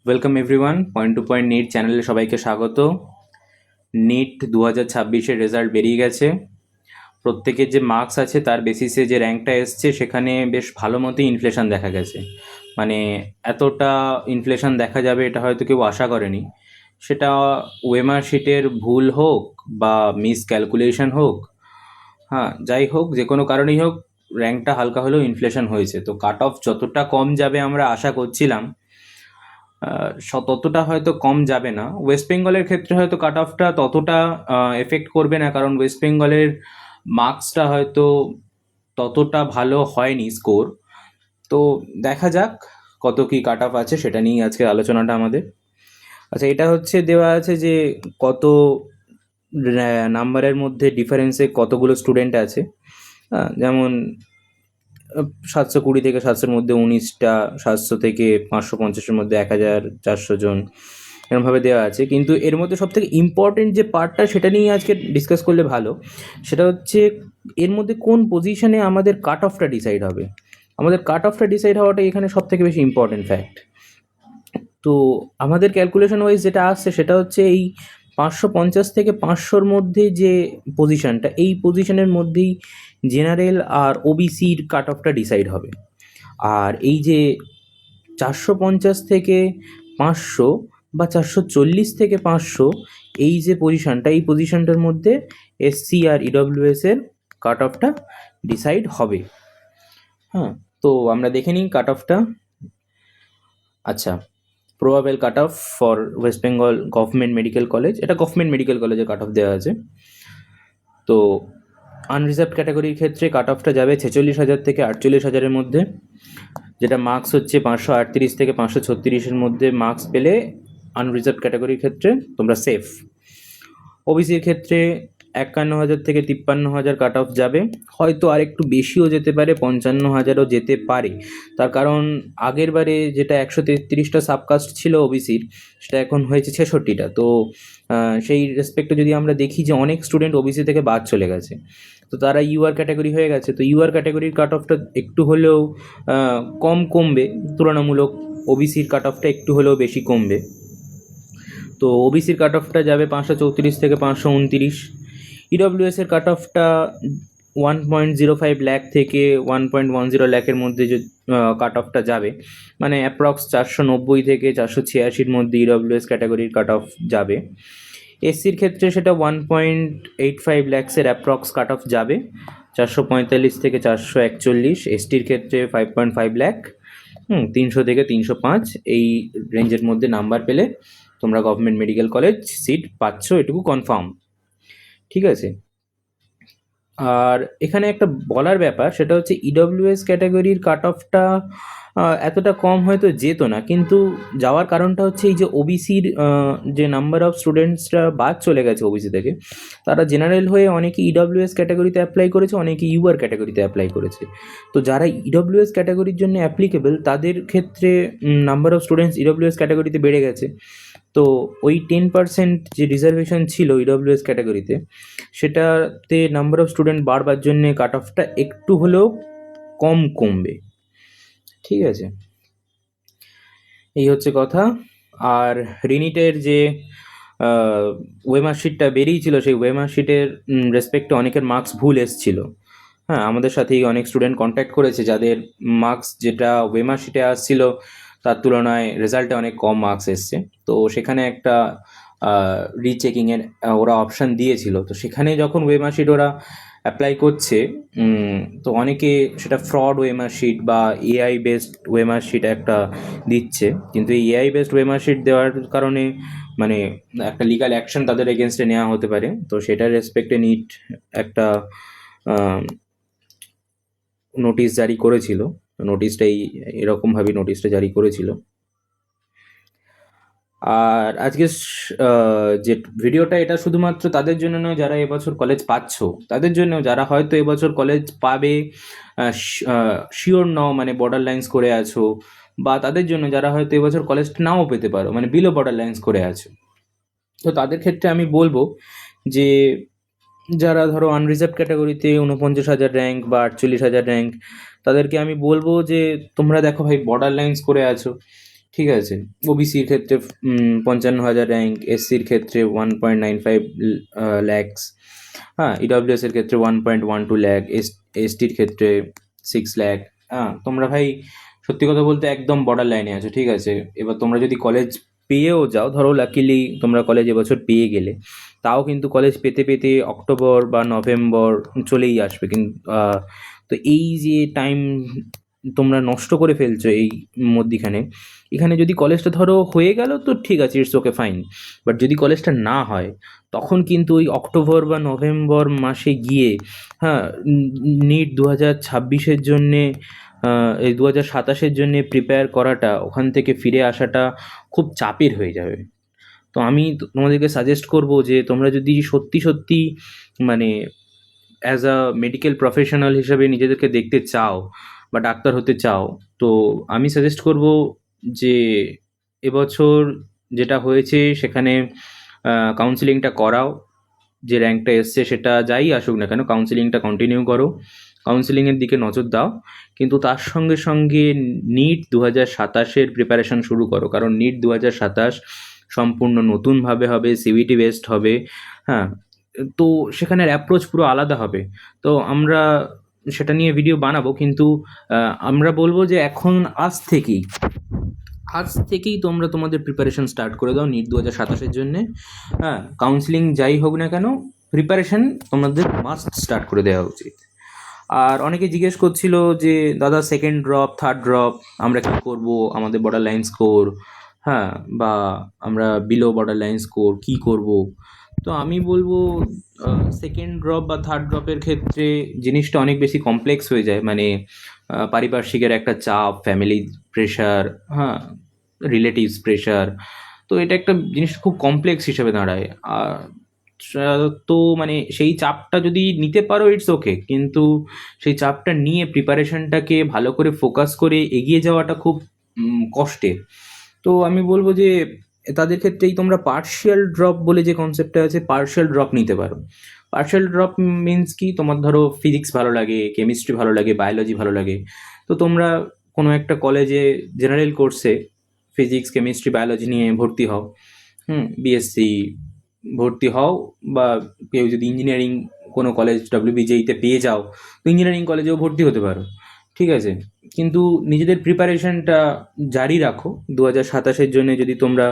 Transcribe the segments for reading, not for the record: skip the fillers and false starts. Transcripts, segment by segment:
Welcome everyone, point to point NEET চ্যানেলে সবাইকে স্বাগত। নিট 2026-এর রেজাল্ট বেরিয়ে গেছে। প্রত্যেকের যে মার্কস আছে তার বেসিসে যে র্যাঙ্কটা এসছে সেখানে বেশ ভালো মতোই ইনফ্লেশন দেখা গেছে। মানে এতটা ইনফ্লেশন দেখা যাবে এটা হয়তো কেউ আশা করেনি। সেটা ওয়েমার শিটের ভুল হোক বা মিস ক্যালকুলেশন হোক, হ্যাঁ যাই হোক, যে কোনো কারণেই হোক, র্যাঙ্কটা হালকা হলেও ইনফ্লেশন হয়েছে। তো কাট অফ যতটা কম যাবে আমরা আশা করছিলাম, ততটা হয়তো কম যাবে না। ওয়েস্ট বেঙ্গলের ক্ষেত্রে হয়তো কাট অফটা ততটা এফেক্ট করবে না, কারণ ওয়েস্ট বেঙ্গলের মার্কসটা হয়তো ততটা ভালো হয়নি স্কোর। তো দেখা যাক কত কি কাট অফ আছে, সেটা নিয়েই আজকে আলোচনাটা আমাদের। আচ্ছা, এটা হচ্ছে দেওয়া আছে যে কত নাম্বারের মধ্যে ডিফারেন্সে কতগুলো স্টুডেন্ট আছে। যেমন 720 থেকে 700-র মধ্যে 19টা, 700 থেকে 550-এর মধ্যে 1400 জন, এরকমভাবে দেওয়া আছে। কিন্তু এর মধ্যে সবথেকে ইম্পর্টেন্ট যে পার্টটা, সেটা নিয়ে আজকে ডিসকাস করলে ভালো। সেটা হচ্ছে এর মধ্যে কোন পজিশনে আমাদের কাট অফটা ডিসাইড হবে। আমাদের কাট অফটা ডিসাইড হওয়াটা এখানে সবথেকে বেশি ইম্পর্টেন্ট ফ্যাক্ট। তো আমাদের ক্যালকুলেশন ওয়াইজ যেটা আসছে সেটা হচ্ছে এই 550 থেকে 500-র মধ্যে যে পজিশনটা, এই পজিশনের মধ্যেই জেনারেল আর ওবিসির কাট অফটা ডিসাইড হবে। আর এই যে 450 থেকে 500 বা 440 থেকে 500, এই যে পজিশনটা, এই পজিশনটার মধ্যে এসসি আর ইডব্লিউএস এর কাট অফটা ডিসাইড হবে। হ্যাঁ, তো আমরা দেখে নিই কাট অফটা। আচ্ছা, probable cut off for West Bengal government medical college, এটা গভর্নমেন্ট মেডিকেল কলেজে কাট অফ দেওয়া আছে। তো আনরিজার্ভ ক্যাটাগরির ক্ষেত্রে কাট অফটা যাবে 46,000 থেকে 48,000-এর মধ্যে, যেটা মার্কস হচ্ছে 538 থেকে 536-এর মধ্যে মার্কস পেলে আনরিজার্ভ ক্যাটাগরির ক্ষেত্রে তোমরা সেফ। ওবিসির ক্ষেত্রে 51,000 থেকে 53,000 কাট অফ যাবে, হয়তো আর একটু বেশিও যেতে পারে, 55,000-ও যেতে পারে। তার কারণ আগের বারে যেটা 133টা সাবকাস্ট ছিল ওবিসির, সেটা এখন হয়েছে 66টা। তো সেই রেসপেক্টে যদি আমরা দেখি যে অনেক স্টুডেন্ট ওবিসি থেকে বাদ চলে গেছে, তো তারা ইউআর ক্যাটাগরি হয়ে গেছে। তো ইউআর ক্যাটাগরির কাট অফটা একটু হলেও কমবে তুলনামূলক, ওবিসির কাট অফটা একটু হলেও বেশি কমবে। তো ওবিসির কাট অফটা যাবে 534 থেকে 529। ইডব্লিউএস এর কাট অফটা 1.05 লাখ থেকে 1.10 লাখের মধ্যে যে কাট অফটা যাবে, মানে অ্যাপ্রক্স 490 থেকে 486-র মধ্যে ইডব্লিউএস ক্যাটাগরির কাট অফ যাবে। এসসির ক্ষেত্রে সেটা 1.85 ল্যাক্সের অ্যাপ্রক্স কাট অফ যাবে, 445 থেকে 441। এসটির ক্ষেত্রে 5.5 লাখ, 300 থেকে 305, এই রেঞ্জের মধ্যে নাম্বার পেলে তোমরা গভর্নমেন্ট মেডিকেল কলেজ সিট পাচ্ছ, এটুকু কনফার্ম। ঠিক আছে। আর এখানে একটা বলার ব্যাপার, সেটা হচ্ছে ইডব্লিউএস ক্যাটাগরির কাট অফটা এতটা কম হয়তো যেত না, কিন্তু যাওয়ার কারণটা হচ্ছে এই যে ওবিসির যে নাম্বার অফ স্টুডেন্টসরা বাদ চলে গেছে ওবিসি থেকে, তারা জেনারেল হয়ে অনেকে ইডব্লিউএস ক্যাটাগরিতে অ্যাপ্লাই করেছে, অনেকে ইউআর ক্যাটাগরিতে অ্যাপ্লাই করেছে। তো যারা ইডব্লিউএস ক্যাটাগরির জন্য অ্যাপ্লিকেবল, তাদের ক্ষেত্রে নাম্বার অফ স্টুডেন্টস ইডব্লিউএস ক্যাটাগরিতে বেড়ে গেছে। তো ওই 10% যে রিজার্ভেশন ছিল ইডব্লিউএস ক্যাটাগরিতে, সেটাতে নাম্বার অফ স্টুডেন্ট বাড়বার জন্যে কাট অফটা একটু হলেও কমবে। ঠিক আছে, এই হচ্ছে কথা। আর রিনিটের যে ওয়েমার্কশিটটা বেরিয়েছিল, সেই ওয়েমার্কশিটের রেসপেক্টে অনেকের মার্কস ভুল এসছিল। হ্যাঁ, আমাদের সাথেই অনেক স্টুডেন্ট কন্ট্যাক্ট করেছে যাদের মার্কস যেটা ওয়েমার্কশিটে আসছিল তার তুলনায় রেজাল্টে অনেক কম মার্কস এসছে। তো সেখানে একটা রিচেকিংয়ের ওরা অপশান দিয়েছিল। তো সেখানে যখন ওয়েমার্কশিট ওরা অ্যাপ্লাই করছে, তো অনেকে সেটা ফ্রড ওয়েমার্কশিট বা এআই বেসড ওয়েমার্কশিট একটা দিচ্ছে। কিন্তু এই এআই বেসড ওয়েমার্কশিট দেওয়ার কারণে মানে একটা লিগাল অ্যাকশন তাদের এগেনস্টে নেওয়া হতে পারে। তো সেটার রেসপেক্টে নিট একটা নোটিশ জারি করেছিল। নোটিশটাই এরকমভাবে নোটিশটা জারি করেছিল। আর আজকে যে ভিডিওটা, এটা শুধুমাত্র তাদের জন্য নয় যারা এবছর কলেজ পাচ্ছ, তাদের জন্য যারা হয়তো এবছর কলেজ পাবে শিওর নও, মানে বর্ডার লাইন্স করে আছো, বা তাদের জন্য যারা হয়তো এবছর কলেজটা নাও পেতে পারো, মানে বিলো বর্ডার লাইন্স করে আছো। তো তাদের ক্ষেত্রে আমি বলবো যে যারা ধরো আনরিজার্ভ ক্যাটাগরিতে 49,000 র্যাঙ্ক বা 48,000 র্যাঙ্ক, তাদেরকে আমি বলবো যে তোমরা দেখো ভাই, বর্ডার লাইন্স করে আছো, ঠিক আছে। ওবিসির ক্ষেত্রে ৫৫,০০০ র্যাঙ্ক, এসসির ক্ষেত্রে 1.95 ল্যাক্স, হ্যাঁ, ইডব্লিউএস এর ক্ষেত্রে 1.12 ল্যাক, এসটির ক্ষেত্রে 6 ল্যাক। হ্যাঁ, তোমরা ভাই সত্যি কথা বলতে একদম বর্ডার লাইনে আছো, ঠিক আছে। এবার তোমরা যদি কলেজ পেয়েও যাও, ধরো লাকিলি তোমরা কলেজ এবছর পেয়ে গেলে, তাও কিন্তু কলেজ পেতে পেতে অক্টোবর বা নভেম্বর চলেই আসবে। কিন্তু তো এই যে টাইম তোমরা নষ্ট করে ফেলছো এই মধ্যিখানে, এখানে যদি কলেজটা ধরো হয়ে গেল তো ঠিক আছে, ইটস ওকে ফাইন। বাট যদি কলেজটা না হয়, তখন কিন্তু ওই অক্টোবর বা নভেম্বর মাসে গিয়ে, হ্যাঁ, নিট 2026-এর জন্যে, এই 2027-এর জন্যে প্রিপেয়ার করাটা, ওখান থেকে ফিরে আসাটা খুব চাপের হয়ে যাবে। তো আমি তোমাদেরকে সাজেস্ট করব যে তোমরা যদি সত্যি সত্যি মানে অ্যাজ আ মেডিকেল প্রফেশনাল হিসেবে নিজেদেরকে দেখতে চাও বা ডাক্তার হতে চাও, তো আমি সাজেস্ট করব যে এবছর যেটা হয়েছে সেখানে কাউন্সিলিংটা করাও। যে র্যাঙ্কটা এসছে সেটা যাই আসুক না কেন, কাউন্সিলিংটা কন্টিনিউ করো, কাউন্সিলিংয়ের দিকে নজর দাও। কিন্তু তার সঙ্গে সঙ্গে নিট 2027-এর প্রিপারেশন শুরু করো, কারণ নিট 2027 সম্পূর্ণ নতুনভাবে হবে, সিবিটি বেসড হবে। হ্যাঁ, তো সেখানের অ্যাপ্রোচ পুরো আলাদা হবে। তো আমরা সেটা নিয়ে ভিডিও বানাবো, কিন্তু আমরা বলবো যে এখন আজ থেকেই তোমরা তোমাদের প্রিপারেশন স্টার্ট করে দাও নিট 2027-এর জন্যে। হ্যাঁ, কাউন্সিলিং যাই হোক না কেন, প্রিপারেশন তোমাদের মাস্ট স্টার্ট করে দেওয়া উচিত। আর অনেকে জিজ্ঞেস করছিল যে দাদা সেকেন্ড ড্রপ, থার্ড ড্রপ আমরা কী করবো, আমাদের বর্ডার লাইন স্কোর, হ্যাঁ, বা আমরা বিলো বর্ডার লাইন স্কোর কী করব। তো আমি বলবো সেকেন্ড ড্রপ বা থার্ড ড্রপের ক্ষেত্রে জিনিসটা অনেক বেশি কমপ্লেক্স হয়ে যায়। মানে পারিপার্শ্বিকের একটা চাপ, ফ্যামিলি প্রেশার, হ্যাঁ, রিলেটিভস প্রেশার, তো এটা একটা জিনিস খুব কমপ্লেক্স হিসেবে দাঁড়ায়। আর তো মানে সেই চাপটা যদি নিতে পারো ইটস ওকে, কিন্তু সেই চাপটা নিয়ে প্রিপারেশনটাকে ভালো করে ফোকাস করে এগিয়ে যাওয়াটা খুব কষ্টের। তো আমি বলবো যে তাদের ক্ষেত্রেই তোমরা পার্শিয়াল ড্রপ বলে যে কনসেপ্টটা আছে, পার্শিয়াল ড্রপ নিতে পারো। পার্শিয়াল ড্রপ মিন্স কি, তোমার ধরো ফিজিক্স ভালো লাগে, কেমিস্ট্রি ভালো লাগে, বায়োলজি ভালো লাগে, তো তোমরা কোনো একটা কলেজে জেনারেল কোর্সে ফিজিক্স, কেমিস্ট্রি, বায়োলজি নিয়ে ভর্তি হও, বিএসসি ভর্তি হও। বা কেউ যদি ইঞ্জিনিয়ারিং কোনো কলেজ ডব্লিউবিজেইতে পেয়ে যাও, তো ইঞ্জিনিয়ারিং কলেজেও ভর্তি হতে পারো, ঠিক আছে। কিন্তু নিজেদের প্রিপারেশনটা জারি রাখো। 2027-এর জন্য যদি তোমরা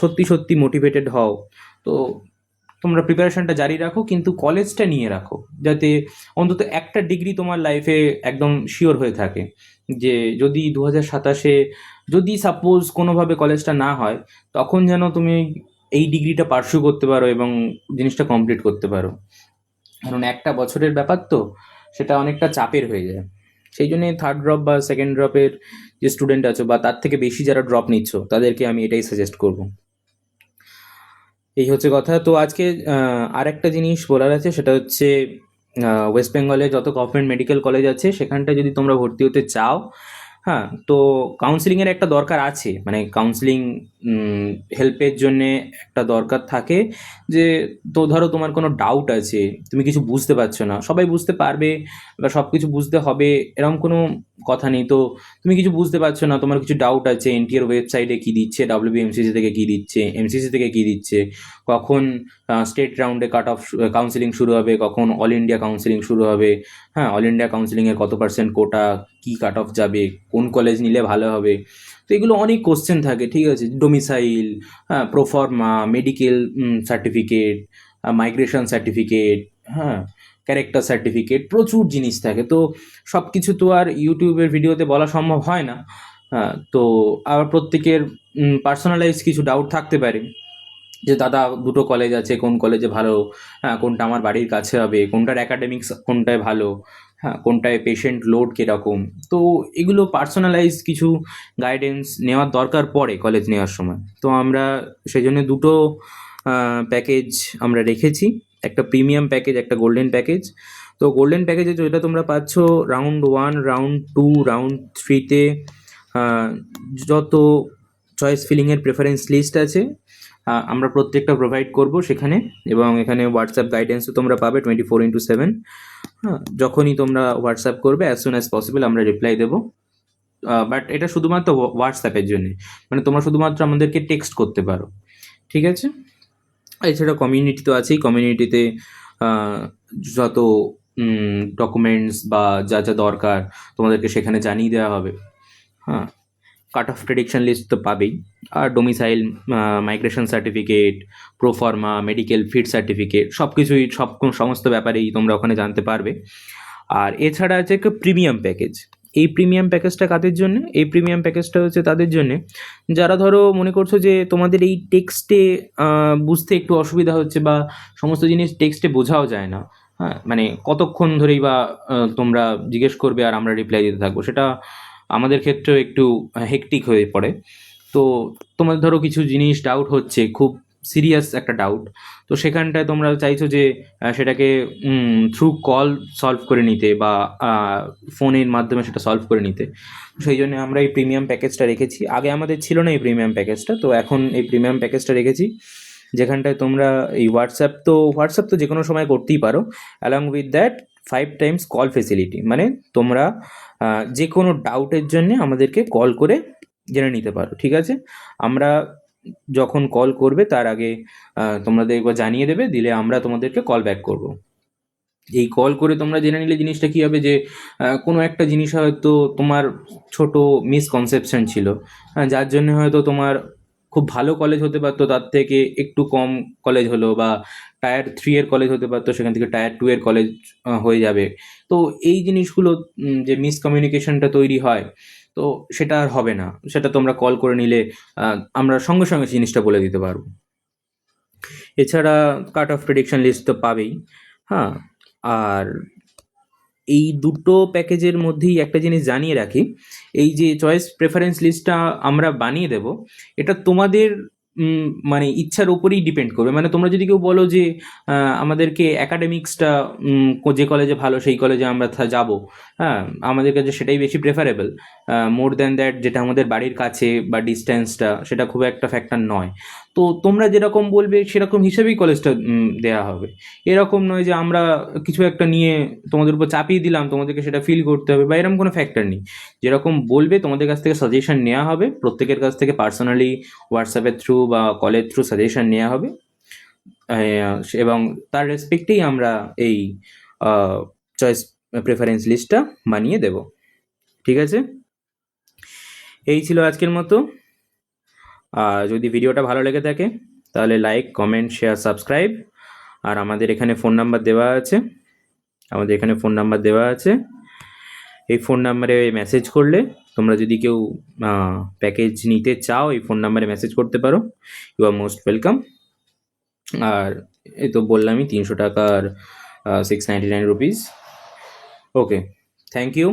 সত্যি সত্যি মোটিভেটেড হও, তো তোমরা প্রিপারেশনটা জারি রাখো, কিন্তু কলেজটা নিয়ে রাখো, যাতে অন্তত একটা ডিগ্রি তোমার লাইফে একদম শিওর হয়ে থাকে। যে যদি 2027-এ যদি সাপোজ কোনোভাবে কলেজটা না হয়, তখন যেন তুমি এই ডিগ্রিটা পার্সু করতে পারো এবং জিনিসটা কমপ্লিট করতে পারো। কারণ একটা বছরের ব্যাপার তো, সেটা অনেকটা চাপের হয়ে যায়। সেই জন্যে থার্ড ড্রপ বা সেকেন্ড ড্রপের যে স্টুডেন্ট আছো, বা তার থেকে বেশি যারা ড্রপ নিচ্ছ, তাদেরকে আমি এটাই সাজেস্ট করব। এই হচ্ছে কথা। তো আজকে আর একটা জিনিস বলার আছে, সেটা হচ্ছে ওয়েস্ট বেঙ্গলে যত গভর্নমেন্ট মেডিকেল কলেজ আছে, সেখানটা যদি তোমরা ভর্তি হতে চাও, হ্যাঁ, তো কাউন্সিলিংয়ের একটা দরকার আছে। মানে কাউন্সিলিং হেল্পের জন্যে একটা দরকার থাকে। যে তো ধরো তোমার কোনো ডাউট আছে, তুমি কিছু বুঝতে পারছো না, সবাই বুঝতে পারবে বা সব কিছু বুঝতে হবে এরকম কোনো কথা নেই। তো তুমি কিছু বুঝতে পারছো না, তোমার কিছু ডাউট আছে, এনটিএর ওয়েবসাইটে কী দিচ্ছে, ডাব্লিউবিএমসিসি থেকে কী দিচ্ছে, এমসিসি থেকে কী দিচ্ছে, কখন স্টেট রাউন্ডে কাট অফ কাউন্সিলিং শুরু হবে, কখন অল ইন্ডিয়া কাউন্সিলিং শুরু হবে, হ্যাঁ, অল ইন্ডিয়া কাউন্সিলিংয়ের কত পার্সেন্ট কোটা, কী কাট অফ যাবে, কোন কলেজ নিলে ভালো হবে। তো এগুলো অনেক কোশ্চেন থাকে, ঠিক আছে। ডোমিসাইল, হ্যাঁ, proforma, medical certificate, migration certificate, হ্যাঁ, ক্যারেক্টার সার্টিফিকেট, প্রচুর জিনিস থাকে। তো সব কিছু তো আর ইউটিউবের ভিডিওতে বলা সম্ভব হয় না। হ্যাঁ, তো আবার প্রত্যেকের পার্সোনালাইজ কিছু ডাউট থাকতে পারে, যে দাদা দুটো কলেজ আছে, কোন কলেজে ভালো, হ্যাঁ, কোনটা আমার বাড়ির কাছে হবে, কোনটার অ্যাকাডেমিক্স কোনটায় ভালো, হ্যাঁ, কোনটায় পেশেন্ট লোড কীরকম। তো এগুলো পার্সোনালাইজ কিছু গাইডেন্স নেওয়ার দরকার পড়ে কলেজ নেওয়ার সময়। তো আমরা সেই জন্য দুটো প্যাকেজ আমরা রেখেছি, একটা প্রিমিয়াম প্যাকেজ, একটা গোল্ডেন প্যাকেজ। তো গোল্ডেন প্যাকেজে যেটা তোমরা পাচ্ছ, রাউন্ড 1, রাউন্ড 2, রাউন্ড 3-তে যত চয়েস ফিলিংয়ের প্রেফারেন্স লিস্ট আছে, আমরা প্রত্যেকটা প্রোভাইড করব সেখানে। এবং এখানে হোয়াটসঅ্যাপ গাইডেন্সও তোমরা পাবে 24/7। হ্যাঁ, যখনই তোমরা হোয়াটসঅ্যাপ করবে, অ্যাজ সুন অ্যাজ পসিবল আমরা রিপ্লাই দেবো। বাট এটা শুধুমাত্র হোয়াটসঅ্যাপের জন্য, মানে তোমরা শুধুমাত্র আমাদেরকে টেক্সট করতে পারো, ঠিক আছে? এছাড়া কমিউনিটি তো আছেই, কমিউনিটিতে যত ডকুমেন্টস বা যা যা দরকার তোমাদেরকে সেখানে জানিয়ে দেওয়া হবে। হ্যাঁ, কাট অফ প্রেডিকশন লিস্ট তো পাবেই, আর domicile, migration certificate, proforma, medical fit certificate, সব কিছুই সমস্ত ব্যাপারেই তোমরা ওখানে জানতে পারবে। আর এছাড়া আছে একটা প্রিমিয়াম প্যাকেজ। এই প্রিমিয়াম প্যাকেজটা কাদের জন্য? এই প্রিমিয়াম প্যাকেজটা হচ্ছে তাদের জন্যে যারা ধরো মনে করছো যে তোমাদের এই টেক্সটে বুঝতে একটু অসুবিধা হচ্ছে, বা সমস্ত জিনিস টেক্সটে বোঝাও যায় না। হ্যাঁ, মানে কতক্ষণ ধরেই বা তোমরা জিজ্ঞেস করবে আর আমরা রিপ্লাই দিতে থাকবো, সেটা আমাদের ক্ষেত্রেও একটু হেকটিক হয়ে পড়ে। তো তোমার ধরো কিছু জিনিস ডাউট হচ্ছে, খুব সিরিয়াস একটা ডাউট, তো সেখানটায় তোমরা চাইছো যে সেটাকে থ্রু কল সলভ করে নিতে, বা ফোনের মাধ্যমে সেটা সলভ করে নিতে। সেই জন্য আমরা এই প্রিমিয়াম প্যাকেজটা রেখেছি। আগে আমাদের ছিল না এই প্রিমিয়াম প্যাকেজটা, তো এখন এই প্রিমিয়াম প্যাকেজটা রেখেছি, যেখানটায় তোমরা এই হোয়াটসঅ্যাপ তো যে কোনো সময় করতেই পারো, along with that 5 Times call facility, মানে তোমরা যে কোনো ডাউটের জন্যে আমাদেরকে কল করে জেনে নিতে পারো, ঠিক আছে? আমরা যখন কল করবে তার আগে তোমাদের একবার জানিয়ে দেবে, দিলে আমরা তোমাদেরকে কল ব্যাক করব। এই কল করে তোমরা জেনে নিলে জিনিসটা কী হবে, যে কোনো একটা জিনিস হয়তো তোমার ছোট মিসকনসেপশন ছিল, যার জন্য হয়তো তোমার খুব ভালো কলেজ হতে পারতো, তার থেকে একটু কম কলেজ হলো, বা টায়ার 3 এর কলেজ হতে পারতো, সেখান থেকে টায়ার 2 এর কলেজ হয়ে যাবে। তো এই জিনিসগুলো যে মিসকমিউনিকেশনটা তৈরি হয়, তো সেটা আর হবে না। সেটা তোমরা কল করে নিলে আমরা সঙ্গে সঙ্গে জিনিসটা বলে দিতে পারবো। এছাড়া কাট অফ প্রেডিকশন লিস্ট তো পাবেই। হ্যাঁ, আর এই দুটো প্যাকেজের মধ্যেই একটা জিনিস জানিয়ে রাখি, এই যে চয়েস প্রেফারেন্স লিস্টটা আমরা বানিয়ে দেব, এটা তোমাদের মানে ইচ্ছার উপরেই ডিপেন্ড করবে। মানে তোমরা যদি কেউ বলো যে আমাদেরকে অ্যাকাডেমিক্সটা যে কলেজে ভালো সেই কলেজে আমরা যাব, হ্যাঁ, আমাদের কাছে সেটাই বেশি প্রেফারেবল মোর দ্যান দ্যাট যেটা আমাদের বাড়ির কাছে বা ডিস্টেন্সটা সেটা খুব একটা ফ্যাক্টর নয়। তো তোমরা যেরকম বলবে সেরকম হিসেবেই কলেজটা দেওয়া হবে। এরকম নয় যে আমরা কিছু একটা নিয়ে তোমাদের উপর চাপিয়ে দিলাম, তোমাদেরকে সেটা ফিল করতে হবে, বা এরকম কোনো ফ্যাক্টর নেই। যেরকম বলবে তোমাদের কাছ থেকে সাজেশন নেওয়া হবে, প্রত্যেকের কাছ থেকে পার্সোনালি হোয়াটসঅ্যাপের থ্রু বা কলের থ্রু সাজেশন নেওয়া হবে, এবং তার রেসপেক্টেই আমরা এই চয়েস প্রেফারেন্স লিস্টটা বানিয়ে দেব, ঠিক আছে? এই ছিল আজকের মতো। যদি ভিডিওটা ভালো লেগে থাকে তাহলে লাইক, কমেন্ট, শেয়ার, সাবস্ক্রাইব। আর আমাদের এখানে ফোন নাম্বার দেওয়া আছে, এই ফোন নাম্বারে মেসেজ করলে তোমরা যদি কেউ প্যাকেজ নিতে চাও, এই ফোন নাম্বারে মেসেজ করতে পারো। You are most welcome. আর এই তো বললামই 300 টাকার 699 রুপিস। Okay, thank you.